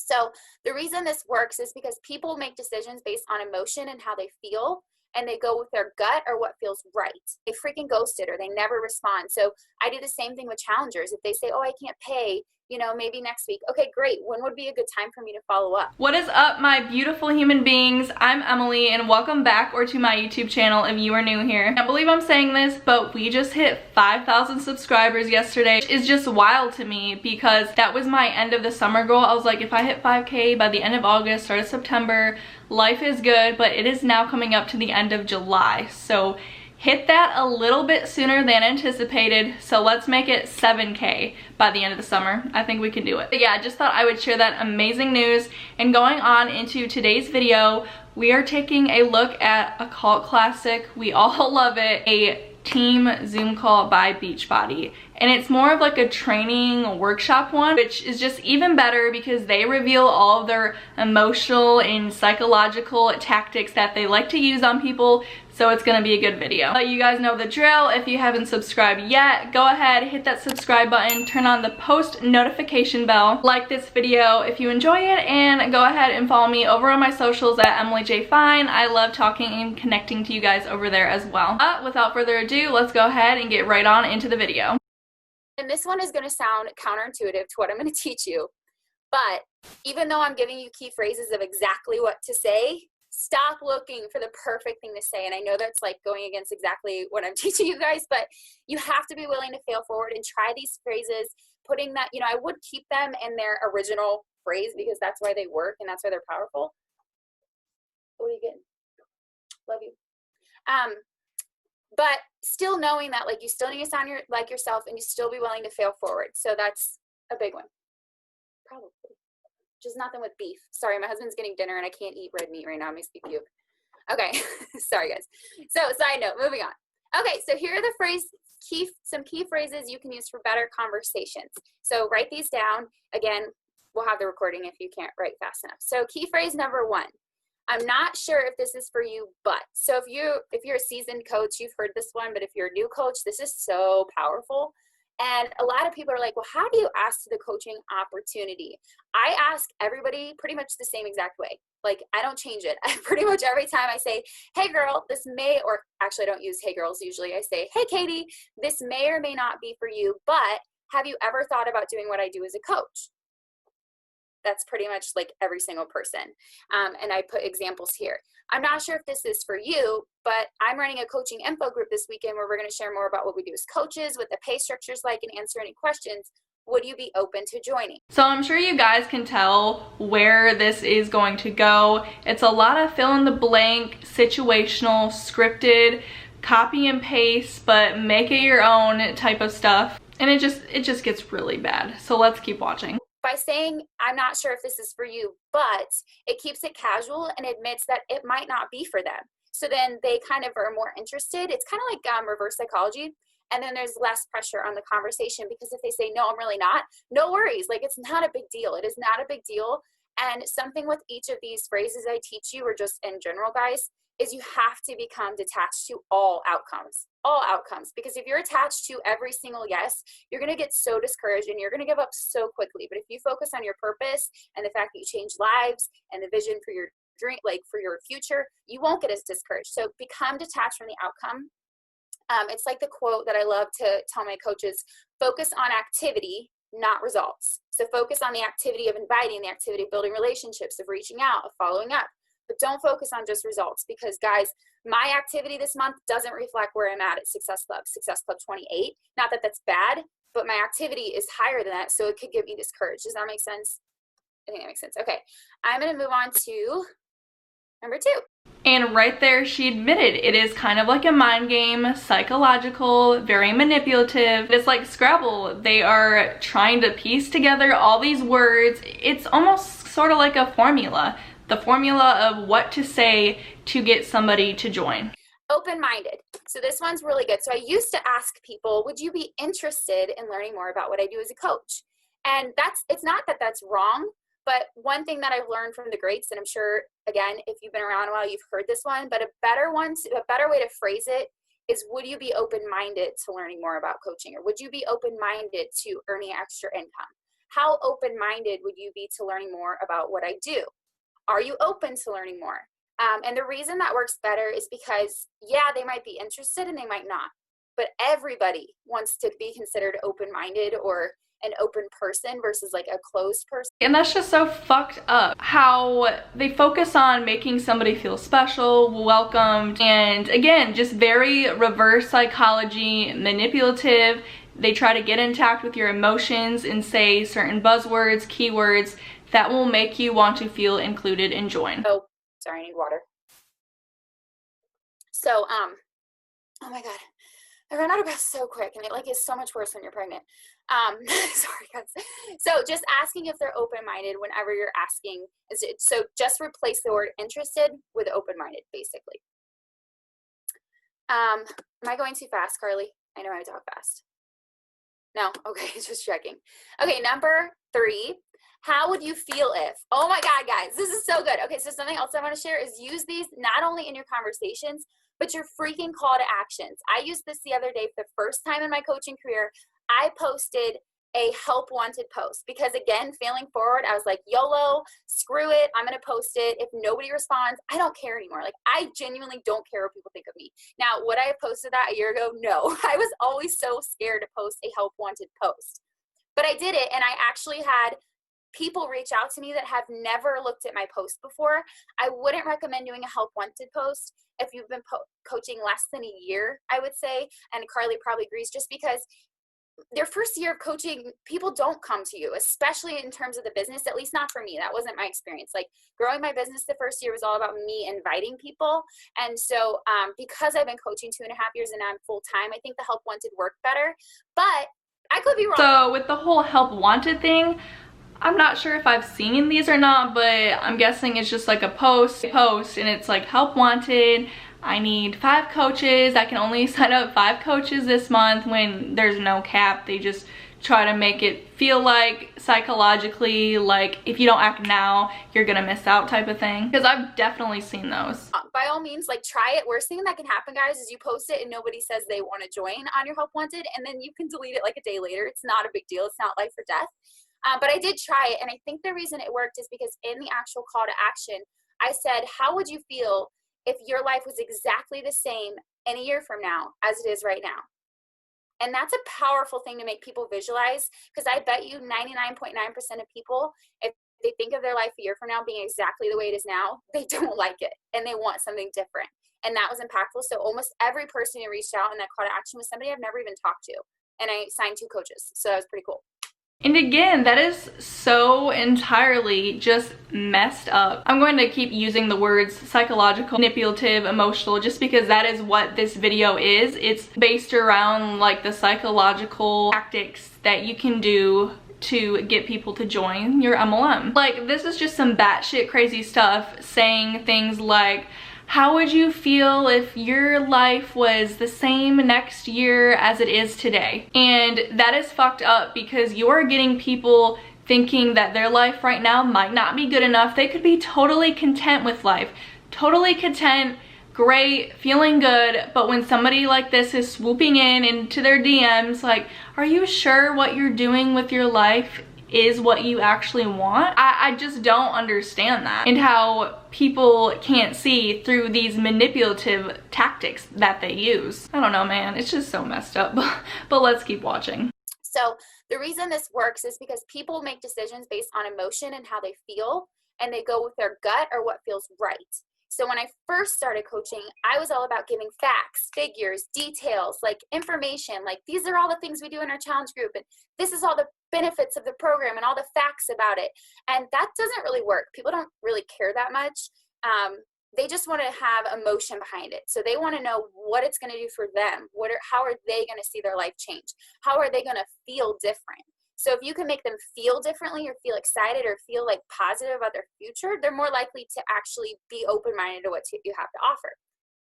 So the reason this works is because people make decisions based on emotion and how they feel, and they go with their gut or what feels right. They freaking ghost it or they never respond. So I do the same thing with challengers. If they say, oh, I can't pay, you know, maybe next week. Okay, great. When would be a good time for me to follow up? What is up, my beautiful human beings? I'm Emily, and welcome back or to my YouTube channel if you are new here. I can't believe I'm saying this, but we just hit 5,000 subscribers yesterday, which is just wild to me because that was my end of the summer goal. I was like, if I hit 5K by the end of August, start of September, life is good, but it is now coming up to the end of July. So hit that a little bit sooner than anticipated, so let's make it 7K by the end of the summer. I think we can do it. But yeah, I just thought I would share that amazing news. And going on into today's video, we are taking a look at a cult classic. We all love it, a team Zoom call by Beachbody. And it's more of like a training workshop one, which is just even better because they reveal all of their emotional and psychological tactics that they like to use on people. So it's gonna be a good video. Let you guys know the drill. If you haven't subscribed yet, go ahead, hit that subscribe button, turn on the post notification bell, like this video if you enjoy it, and go ahead and follow me over on my socials at emilyjfine. I love talking and connecting to you guys over there as well. But without further ado, let's go ahead and get right on into the video. And this one is going to sound counterintuitive to what I'm going to teach you. But even though I'm giving you key phrases of exactly what to say, stop looking for the perfect thing to say. And I know that's like going against exactly what I'm teaching you guys, but you have to be willing to fail forward and try these phrases, putting that, you know, I would keep them in their original phrase because that's why they work and that's why they're powerful. What are you getting? Love you. But still knowing that, like, you still need to sound like yourself and you still be willing to fail forward. So that's a big one. Probably. Just nothing with beef. Sorry, my husband's getting dinner and I can't eat red meat right now. It makes me puke. Okay. Sorry, guys. So side note, moving on. Okay, so here are the some key phrases you can use for better conversations. So write these down. Again, we'll have the recording if you can't write fast enough. So key phrase number 1. I'm not sure if this is for you, but. So if you're a seasoned coach, you've heard this one, but if you're a new coach, this is so powerful. And a lot of people are like, well, how do you ask to the coaching opportunity? I ask everybody pretty much the same exact way. Like, I don't change it. Pretty much every time I say, hey girl, this may, or actually I don't use hey girls usually. I say, hey Katie, this may or may not be for you, but have you ever thought about doing what I do as a coach? That's pretty much like every single person. And I put examples here. I'm not sure if this is for you, but I'm running a coaching info group this weekend where we're going to share more about what we do as coaches, what the pay structure is like, and answer any questions. Would you be open to joining? So I'm sure you guys can tell where this is going to go. It's a lot of fill in the blank, situational, scripted, copy and paste, but make it your own type of stuff. And it just gets really bad. So let's keep watching. By saying, I'm not sure if this is for you, but it keeps it casual and admits that it might not be for them. So then they kind of are more interested. It's kind of like reverse psychology. And then there's less pressure on the conversation because if they say, no, I'm really not, no worries. Like, it's not a big deal. It is not a big deal. And something with each of these phrases I teach you, or just in general, guys, is you have to become detached to all outcomes, because if you're attached to every single yes, you're going to get so discouraged and you're going to give up so quickly. But if you focus on your purpose and the fact that you change lives and the vision for your dream, like for your future, you won't get as discouraged. So become detached from the outcome. It's like the quote that I love to tell my coaches: focus on activity, not results. So focus on the activity of inviting, the activity of building relationships, of reaching out, of following up. But don't focus on just results, because guys, my activity this month doesn't reflect where I'm at Success Club 28. Not that that's bad, but my activity is higher than that, so it could get me discouraged. Does that make sense? I think that makes sense. Okay, I'm going to move on to number 2. And right there, she admitted it is kind of like a mind game, psychological, very manipulative. It's like Scrabble. They are trying to piece together all these words. It's almost sort of like a formula. The formula of what to say to get somebody to join. Open-minded. So this one's really good. So I used to ask people, would you be interested in learning more about what I do as a coach? And it's not that that's wrong, but one thing that I've learned from the greats, and I'm sure, again, if you've been around a while, you've heard this one, but a better way to phrase it is, would you be open-minded to learning more about coaching? Or would you be open-minded to earning extra income? how open-minded would you be to learning more about what I do? Are you open to learning more? And the reason that works better is because, yeah, they might be interested and they might not, but everybody wants to be considered open-minded or an open person versus like a closed person. And that's just so fucked up, how they focus on making somebody feel special, welcomed, and again, just very reverse psychology, manipulative. They try to get intact with your emotions and say certain buzzwords, keywords that will make you want to feel included and join. Oh, sorry, I need water. So, oh my God, I ran out of breath so quick, and it like is so much worse when you're pregnant. Sorry guys. So just asking if they're open-minded whenever you're asking, so just replace the word interested with open-minded, basically. Am I going too fast, Carly? I know I talk fast. No? Okay, just checking. Okay, number 3. How would you feel if, oh my God, guys, this is so good. Okay, so something else I want to share is use these not only in your conversations, but your freaking call to actions. I used this the other day for the first time in my coaching career. I posted a help wanted post because, again, failing forward, I was like, YOLO, screw it, I'm going to post it. If nobody responds, I don't care anymore. Like, I genuinely don't care what people think of me. Now, would I have posted that a year ago? No. I was always so scared to post a help wanted post. But I did it, and I actually had people reach out to me that have never looked at my post before. I wouldn't recommend doing a help wanted post if you've been coaching less than a year, I would say, and Carly probably agrees, just because their first year of coaching, people don't come to you, especially in terms of the business, at least not for me. That wasn't my experience. Like, growing my business the first year was all about me inviting people. And so because I've been coaching 2.5 years and I'm full time, I think the help wanted worked better, but I could be wrong. So with the whole help wanted thing, I'm not sure if I've seen these or not, but I'm guessing it's just like a post and it's like help wanted. I need 5 coaches. I can only sign up 5 coaches this month, when there's no cap. They just try to make it feel like psychologically, like if you don't act now, you're gonna miss out type of thing. Because I've definitely seen those. By all means, like, try it. Worst thing that can happen, guys, is you post it and nobody says they want to join on your help wanted, and then you can delete it like a day later. It's not a big deal. It's not life or death. But I did try it, and I think the reason it worked is because in the actual call to action, I said, how would you feel if your life was exactly the same in a year from now as it is right now? And that's a powerful thing to make people visualize, because I bet you 99.9% of people, if they think of their life a year from now being exactly the way it is now, they don't like it and they want something different. And that was impactful. So almost every person who reached out in that call to action was somebody I've never even talked to. And I signed 2 coaches. So that was pretty cool. And again, that is so entirely just messed up. I'm going to keep using the words psychological, manipulative, emotional, just because that is what this video is. It's based around like the psychological tactics that you can do to get people to join your MLM. Like, this is just some batshit crazy stuff, saying things like, how would you feel if your life was the same next year as it is today? And that is fucked up, because you're getting people thinking that their life right now might not be good enough. They could be totally content with life, totally content, great, feeling good, but when somebody like this is swooping in into their DMs, like, are you sure what you're doing with your life is what you actually want? I just don't understand that, and how people can't see through these manipulative tactics that they use. I don't know, man, it's just so messed up. But let's keep watching. So the reason this works is because people make decisions based on emotion and how they feel, and they go with their gut or what feels right. So when I first started coaching, I was all about giving facts, figures, details, like information, like these are all the things we do in our challenge group, and this is all the benefits of the program and all the facts about it. And that doesn't really work. People don't really care that much. They just want to have emotion behind it. So they want to know what it's going to do for them. How are they going to see their life change? How are they going to feel different? So if you can make them feel differently or feel excited or feel like positive about their future, they're more likely to actually be open-minded to what you have to offer.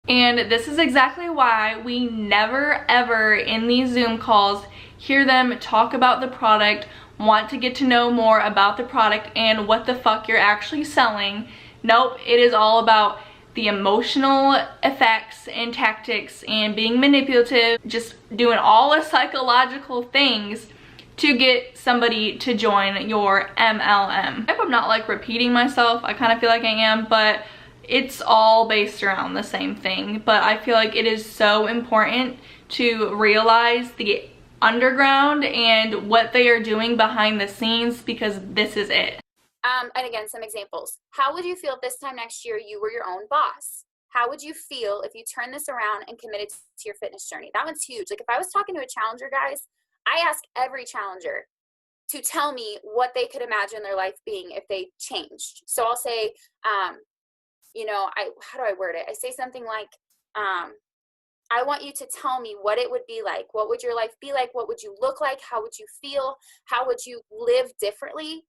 And this is exactly why we never ever in these Zoom calls hear them talk about the product, want to get to know more about the product and what the fuck you're actually selling. Nope, it is all about the emotional effects and tactics and being manipulative, just doing all the psychological things to get somebody to join your MLM. I hope I'm not like repeating myself. I kind of feel like I am, but it's all based around the same thing. But I feel like it is so important to realize the underground and what they are doing behind the scenes, because this is it. And again, some examples. How would you feel if this time next year you were your own boss? How would you feel if you turned this around and committed to your fitness journey? That one's huge. Like if I was talking to a challenger, guys, I ask every challenger to tell me what they could imagine their life being if they changed. So I'll say, you know, how do I word it? I say something like, I want you to tell me what it would be like. What would your life be like? What would you look like? How would you feel? How would you live differently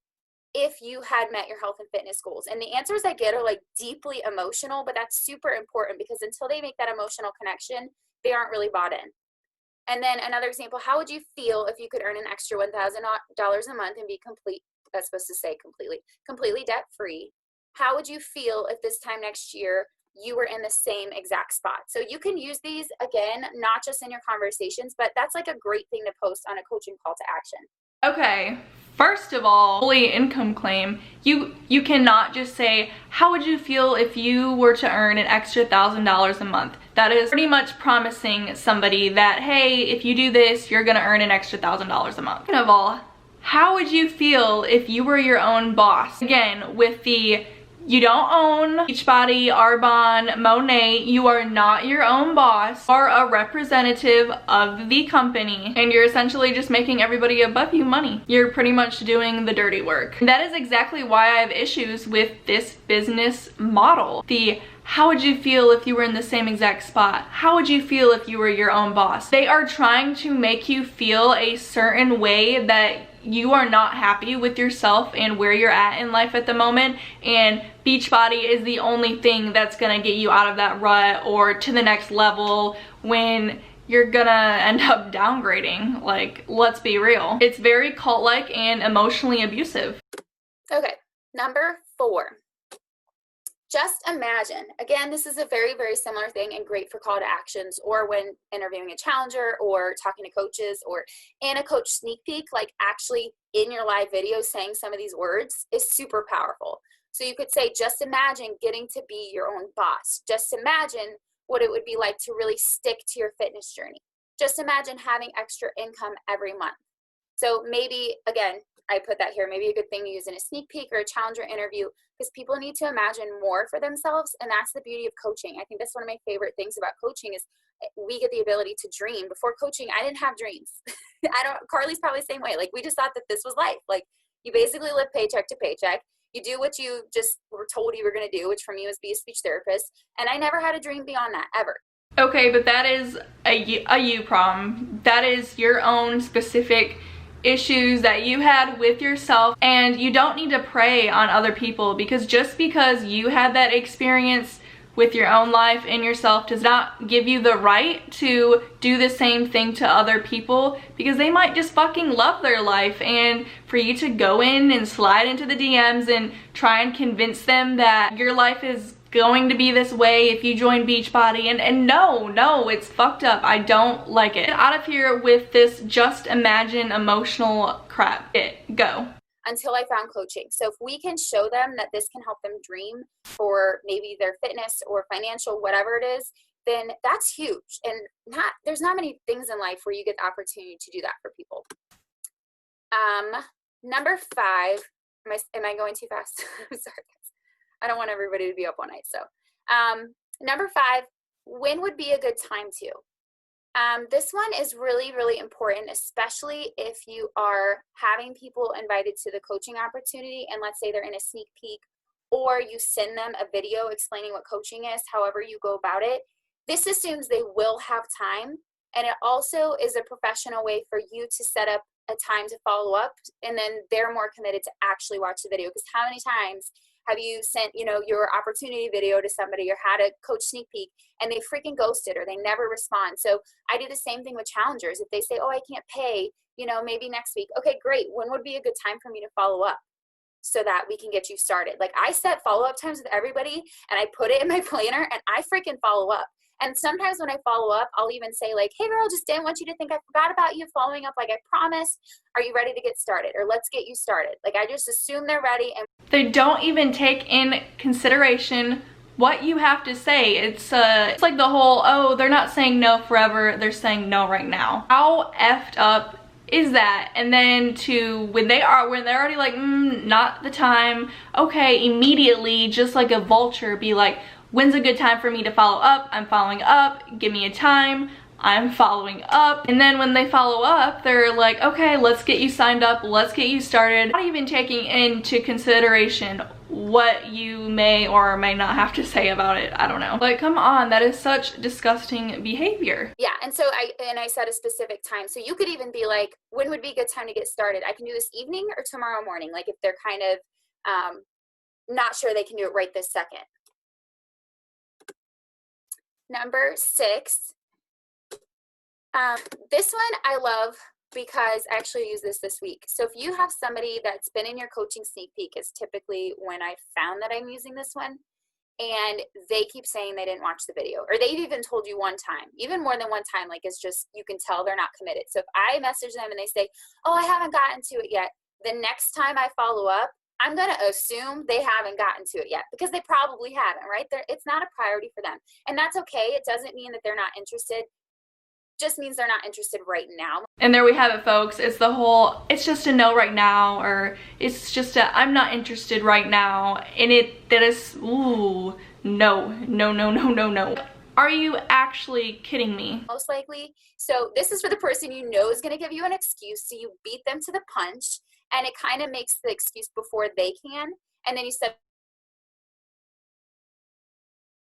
if you had met your health and fitness goals? And the answers I get are like deeply emotional, but that's super important because until they make that emotional connection, they aren't really bought in. And then another example, how would you feel if you could earn an extra $1,000 a month and be that's supposed to say completely debt-free? How would you feel if this time next year you were in the same exact spot? So you can use these, again, not just in your conversations, but that's like a great thing to post on a coaching call to action. Okay, first of all, fully income claim, you cannot just say, how would you feel if you were to earn an extra $1,000 a month? That is pretty much promising somebody that, hey, if you do this, you're gonna earn an extra $1,000 a month. Second of all, how would you feel if you were your own boss? Again, with the you don't own Beachbody, Arbonne, Monat. You are not your own boss. You are a representative of the company, and you're essentially just making everybody above you money. You're pretty much doing the dirty work. And that is exactly why I have issues with this business model. How would you feel if you were in the same exact spot? How would you feel if you were your own boss? They are trying to make you feel a certain way that you are not happy with yourself and where you're at in life at the moment, and Beachbody is the only thing that's gonna get you out of that rut or to the next level when you're gonna end up downgrading. Like, let's be real. It's very cult-like and emotionally abusive. Okay, number 4. Just imagine, again, this is a very, very similar thing and great for call to actions or when interviewing a challenger or talking to coaches or in a coach sneak peek, like actually in your live video saying some of these words is super powerful. So you could say, just imagine getting to be your own boss. Just imagine what it would be like to really stick to your fitness journey. Just imagine having extra income every month. So maybe, again, I put that here, maybe a good thing to use in a sneak peek or a challenger interview, because people need to imagine more for themselves, and that's the beauty of coaching. I think that's one of my favorite things about coaching is we get the ability to dream. Before coaching, I didn't have dreams. Carly's probably the same way. Like, we just thought that this was life. Like, you basically live paycheck to paycheck. You do what you just were told you were going to do, which for me was be a speech therapist, and I never had a dream beyond that, ever. Okay, but that is a you problem. That is your own specific issues that you had with yourself, and you don't need to prey on other people, because just because you had that experience with your own life and yourself does not give you the right to do the same thing to other people, because they might just fucking love their life, and for you to go in and slide into the DMs and try and convince them that your life is going to be this way if you join Beachbody, and no, it's fucked up. I don't like it. Get out of here with this just imagine emotional crap. Go. Until I found coaching. So if we can show them that this can help them dream for maybe their fitness or financial, whatever it is, then that's huge. And there's not many things in life where you get the opportunity to do that for people. Number 5, am I going too fast? I'm sorry. I don't want everybody to be up all night. So number 5, when would be a good time to? This one is really, really important, especially if you are having people invited to the coaching opportunity, and let's say they're in a sneak peek, or you send them a video explaining what coaching is, however you go about it. This assumes they will have time, and it also is a professional way for you to set up a time to follow up, and then they're more committed to actually watch the video. Because how many times have you sent, your opportunity video to somebody or had a coach sneak peek and they freaking ghosted or they never respond? So I do the same thing with challengers. If they say, oh, I can't pay, maybe next week. Okay, great. When would be a good time for me to follow up so that we can get you started? Like, I set follow-up times with everybody and I put it in my planner and I freaking follow up. And sometimes when I follow up, I'll even say like, hey girl, just didn't want you to think I forgot about you, following up like I promised. Are you ready to get started? Or let's get you started. Like I just assume they're ready. And they don't even take in consideration what you have to say. It's like the whole, oh, they're not saying no forever, they're saying no right now. How effed up is that? And then when they're already like, not the time, okay, immediately, just like a vulture, be like, when's a good time for me to follow up? I'm following up, give me a time, I'm following up. And then when they follow up, they're like, okay, let's get you signed up, let's get you started. Not even taking into consideration what you may or may not have to say about it. I don't know. Like, come on, that is such disgusting behavior. Yeah, and so I set a specific time. So you could even be like, when would be a good time to get started? I can do this evening or tomorrow morning. Like if they're kind of not sure they can do it right this second. Number 6. This one I love because I actually use this week. So if you have somebody that's been in your coaching sneak peek, is typically when I found that I'm using this one, and they keep saying they didn't watch the video, or they've even told you one time, even more than one time, like it's just, you can tell they're not committed. So if I message them and they say, oh, I haven't gotten to it yet, the next time I follow up, I'm going to assume they haven't gotten to it yet, because they probably haven't, right? It's not a priority for them. And that's okay. It doesn't mean that they're not interested. Just means they're not interested right now. And there we have it, folks. It's the whole, it's just a no right now, or it's just a, I'm not interested right now. And that is, ooh, no. Are you actually kidding me? Most likely. So this is for the person you know is going to give you an excuse. So you beat them to the punch, and it kind of makes the excuse before they can. And then you set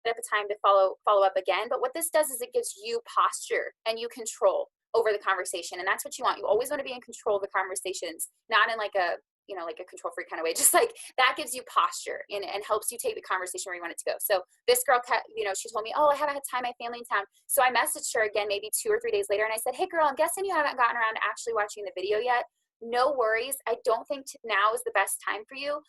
up a time to follow up again. But what this does is it gives you posture and you control over the conversation. And that's what you want. You always want to be in control of the conversations, not in like a, like a control freak kind of way. Just like that gives you posture and helps you take the conversation where you want it to go. So this girl kept, she told me, oh, I haven't had time, my family in town. So I messaged her again, maybe 2 or 3 days later. And I said, hey girl, I'm guessing you haven't gotten around to actually watching the video yet. No worries. I don't think now is the best time for you.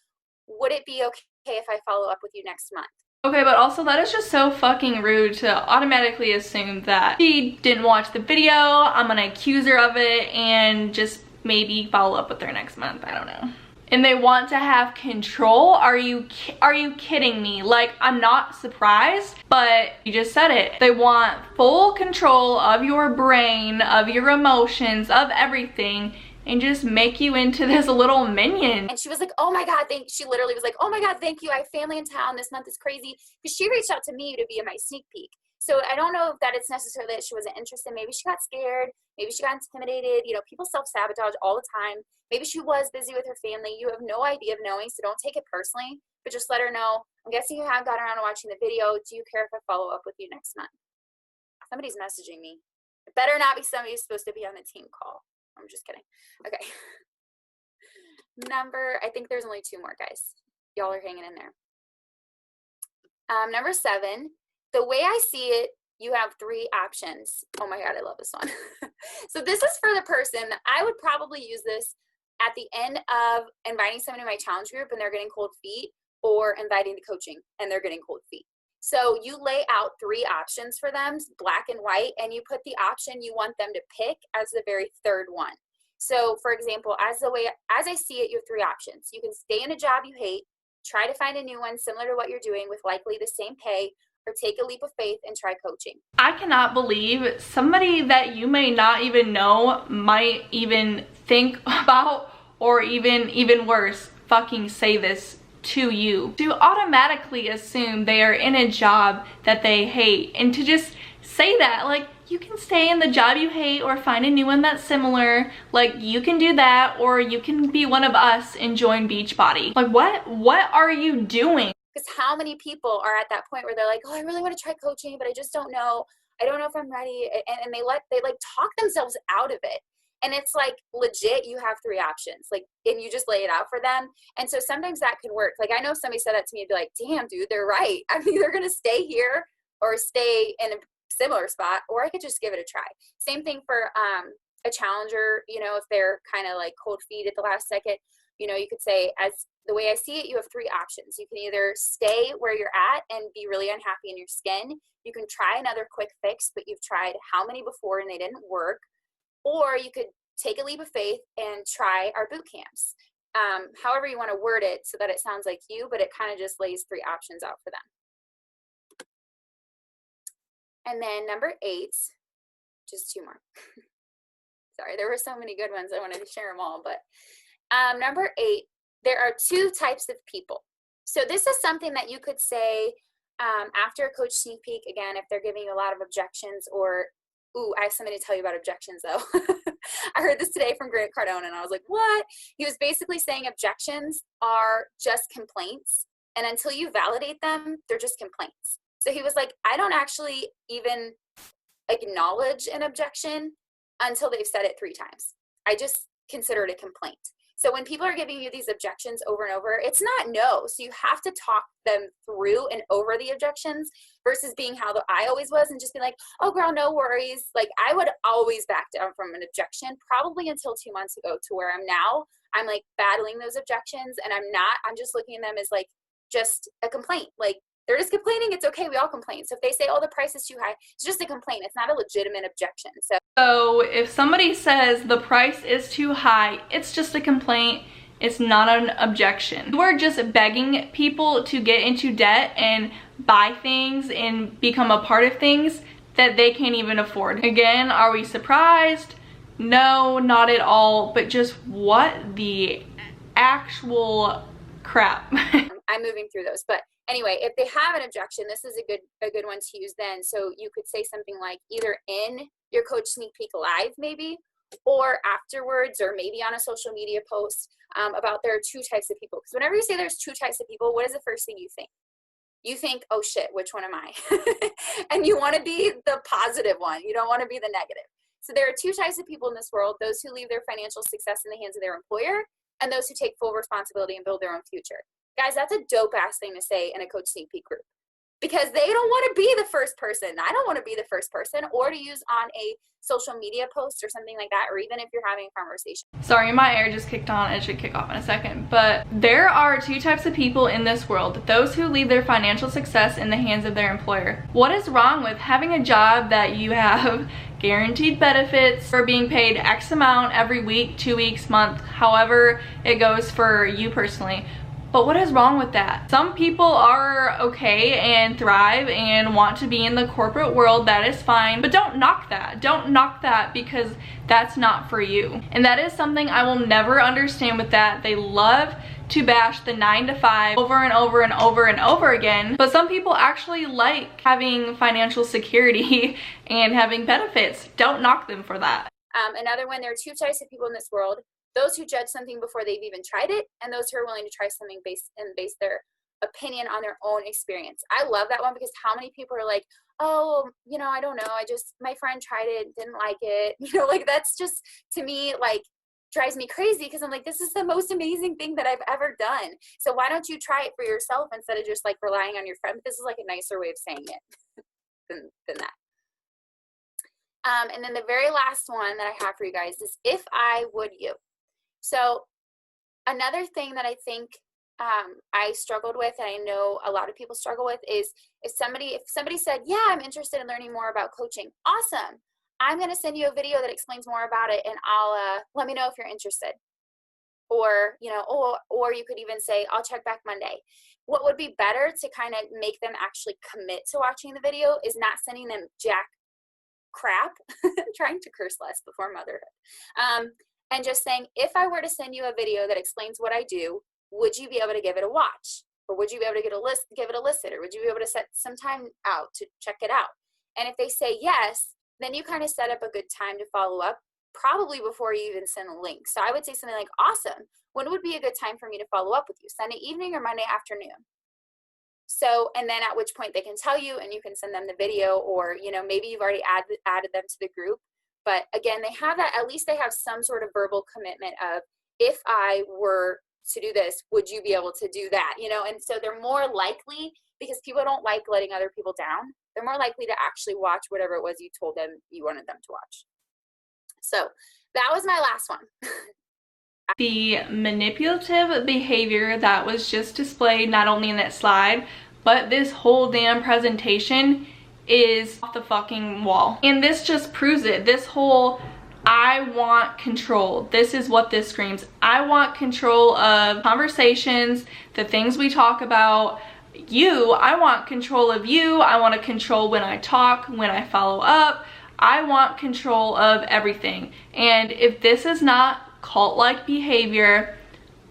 Would it be okay if I follow up with you next month? Okay, but also that is just so fucking rude to automatically assume that she didn't watch the video, I'm gonna accuse her of it, and just maybe follow up with her next month. I don't know. And they want to have control? Are you kidding me? Like, I'm not surprised, but you just said it. They want full control of your brain, of your emotions, of everything, and just make you into this little minion. And she was like, oh my God, she literally was like, oh my God, thank you. I have family in town. This month is crazy. Because she reached out to me to be in my sneak peek. So I don't know if that it's necessarily that she wasn't interested. Maybe she got scared. Maybe she got intimidated. People self-sabotage all the time. Maybe she was busy with her family. You have no idea of knowing, so don't take it personally. But just let her know, I'm guessing you have got around to watching the video. Do you care if I follow up with you next month? Somebody's messaging me. It better not be somebody who's supposed to be on the team call. I'm just kidding. Okay. I think there's only 2 more, guys. Y'all are hanging in there. Number 7, the way I see it, you have 3 options. Oh my God, I love this one. So this is for the person. I would probably use this at the end of inviting someone to my challenge group and they're getting cold feet, or inviting to coaching and they're getting cold feet. So you lay out 3 options for them, black and white, and you put the option you want them to pick as the very 3rd one. So for example, as I see it, you have 3 options. You can stay in a job you hate, try to find a new one similar to what you're doing with likely the same pay, or take a leap of faith and try coaching. I cannot believe somebody that you may not even know might even think about, or even worse, fucking say this to you. To automatically assume they are in a job that they hate, and to just say that, like, you can stay in the job you hate or find a new one that's similar. Like, you can do that, or you can be one of us and join Beachbody. Like, what are you doing? Because how many people are at that point where they're like, oh, I really want to try coaching, but I just don't know. I don't know if I'm ready. And they like talk themselves out of it. And it's like, legit, you have 3 options, like, and you just lay it out for them. And so sometimes that can work. Like, I know somebody said that to me, and be like, damn, dude, they're right. I'm either going to stay here or stay in a similar spot, or I could just give it a try. Same thing for a challenger, if they're kind of like cold feet at the last second. You know, you could say, as the way I see it, you have three options. You can either stay where you're at and be really unhappy in your skin. You can try another quick fix, but you've tried how many before and they didn't work. Or you could take a leap of faith and try our boot camps. However you want to word it so that it sounds like you, but it kind of just lays three options out for them. And then number 8, just 2 more. Sorry, there were so many good ones. I wanted to share them all, but number 8, there are 2 types of people. So this is something that you could say after a coach sneak peek, again, if they're giving you a lot of objections, or, ooh, I have something to tell you about objections though. I heard this today from Grant Cardone and I was like, what? He was basically saying objections are just complaints, and until you validate them, they're just complaints. So he was like, I don't actually even acknowledge an objection until they've said it 3 times. I just consider it a complaint. So when people are giving you these objections over and over, it's not no. So you have to talk them through and over the objections versus being how I always was and just be like, oh girl, no worries. Like I would always back down from an objection, probably until 2 months ago, to where I'm now. I'm like battling those objections, and I'm just looking at them as like just a complaint. Like they're just complaining. It's okay. We all complain. So if they say, oh, the price is too high, it's just a complaint. It's not a legitimate objection. So if somebody says the price is too high, it's just a complaint. It's not an objection. You are just begging people to get into debt and buy things and become a part of things that they can't even afford. Again, are we surprised? No, not at all. But just what the actual crap. I'm moving through those, but anyway, if they have an objection, this is a good one to use then. So you could say something like either in your coach sneak peek live maybe, or afterwards, or maybe on a social media post about there are 2 types of people. Because whenever you say there's 2 types of people, what is the first thing you think? You think, oh shit, which one am I? And you want to be the positive one. You don't want to be the negative. So there are 2 types of people in this world: those who leave their financial success in the hands of their employer, and those who take full responsibility and build their own future. Guys, that's a dope ass thing to say in a coach sneak peek group, because they don't want to be the first person. I don't want to be the first person, or to use on a social media post or something like that, or even if you're having a conversation. Sorry, my air just kicked on. It should kick off in a second. But there are 2 types of people in this world: those who leave their financial success in the hands of their employer. What is wrong with having a job that you have guaranteed benefits for, being paid X amount every week, 2 weeks, month, however it goes for you personally? But what is wrong with that? Some people are okay and thrive and want to be in the corporate world. That is fine, but don't knock that. Don't knock that, because that's not for you. And that is something I will never understand with that. They love to bash the 9 to 5 over and over and over and over again. But some people actually like having financial security and having benefits. Don't knock them for that. Another one, there are 2 types of people in this world: those who judge something before they've even tried it, and those who are willing to try something base their opinion on their own experience. I love that one, because how many people are like, oh, you know, I don't know, my friend tried it, didn't like it. You know, like that's just, to me, like drives me crazy, because I'm like, this is the most amazing thing that I've ever done. So why don't you try it for yourself instead of just like relying on your friend? But this is like a nicer way of saying it than that. And then the very last one that I have for you guys is if I would you. So another thing that I think I struggled with, and I know a lot of people struggle with, is if somebody said, yeah, I'm interested in learning more about coaching. Awesome. I'm going to send you a video that explains more about it, and I'll let me know if you're interested. Or, you know, or you could even say, I'll check back Monday. What would be better to kind of make them actually commit to watching the video is not sending them jack crap. Trying to curse less before motherhood. And just saying, if I were to send you a video that explains what I do, would you be able to give it a watch? Or would you be able to give it a listen? Or would you be able to set some time out to check it out? And if they say yes, then you kind of set up a good time to follow up, probably before you even send a link. So I would say something like, awesome. When would be a good time for me to follow up with you? Sunday evening or Monday afternoon? So, and then at which point they can tell you, and you can send them the video, or, you know, maybe you've already added them to the group. But again, they have that, at least they have some sort of verbal commitment of, if I were to do this, would you be able to do that? You know, and so they're more likely, because people don't like letting other people down, they're more likely to actually watch whatever it was you told them you wanted them to watch. So that was my last one. The manipulative behavior that was just displayed not only in that slide, but this whole damn presentation is off the fucking wall. And this just proves it. This whole I want control. This is what this screams. I want control of conversations, the things we talk about. I want control of you. I want to control when I talk, when I follow up. I want control of everything. And if this is not cult-like behavior,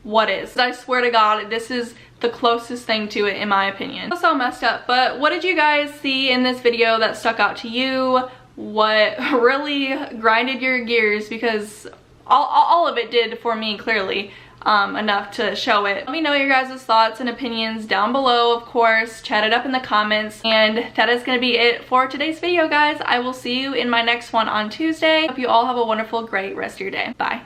what is? I swear to God, this is the closest thing to it in my opinion. So messed up. But what did you guys see in this video that stuck out to you? What really grinded your gears? Because all of it did for me, clearly. Enough to show it. Let me know your guys' thoughts and opinions down below, of course. Chat it up in the comments. And that is going to be it for today's video, guys. I will see you in my next one on Tuesday. Hope you all have a wonderful, great rest of your day. Bye.